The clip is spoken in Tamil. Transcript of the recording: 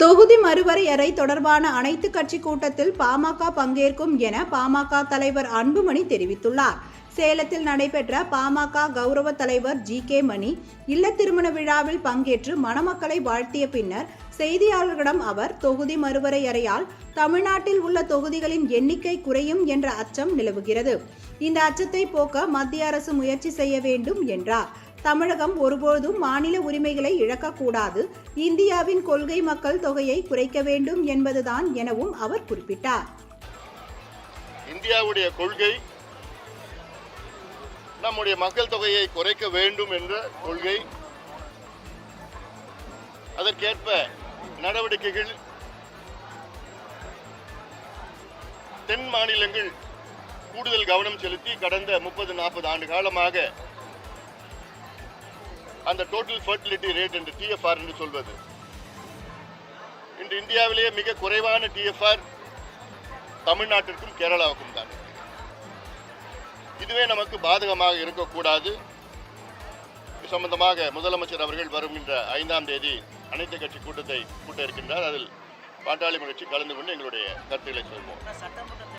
தொகுதி மறுவரையறை தொடர்பான அனைத்து கட்சி கூட்டத்தில் பாமக பங்கேற்கும் என பாமக தலைவர் அன்புமணி தெரிவித்துள்ளார். சேலத்தில் நடைபெற்ற பாமக கௌரவ தலைவர் ஜி.கே. மணி இல்ல திருமண விழாவில் பங்கேற்று மணமக்களை வாழ்த்திய பின்னர் செய்தியாளர்களிடம் அவர், தொகுதி மறுவரையறையால் தமிழ்நாட்டில் உள்ள தொகுதிகளின் எண்ணிக்கை குறையும் என்ற அச்சம் நிலவுகிறது. இந்த அச்சத்தை போக்க மத்திய அரசு முயற்சி செய்ய வேண்டும் என்றார். தமிழகம் ஒருபோதும் மாநில உரிமைகளை இழக்கக்கூடாது, இந்தியாவின் கொள்கை மக்கள் தொகையை குறைக்க வேண்டும் என்பதுதான் எனவும் அவர் குறிப்பிட்டார். இந்தியாவுடைய கொள்கை நம்முடைய மக்கள் தொகையை குறைக்க வேண்டும் என்ற கொள்கை. அதற்கேற்ப நடவடிக்கைகள் தென் மாநிலங்கள் கூடுதல் கவனம் செலுத்தி கடந்த 30-40 ஆண்டு காலமாக அந்த டோட்டல் ஃபர்டிலிட்டி ரேட் என்று TFR என்று சொல்வது, இன்று இந்தியாவிலேயே மிக குறைவான TFR தமிழ்நாட்டிற்கும் கேரளாவுக்கும் தான். இதுவே நமக்கு பாதகமாக இருக்கக்கூடாது. இது சம்பந்தமாக முதலமைச்சர் அவர்கள் வருகின்ற 5ஆம் தேதி அனைத்து கட்சி கூட்டத்தை கூட்ட இருக்கின்றார். அதில் பாட்டாளி கட்சி கலந்து கொண்டு எங்களுடைய கருத்துக்களை சொல்வோம்.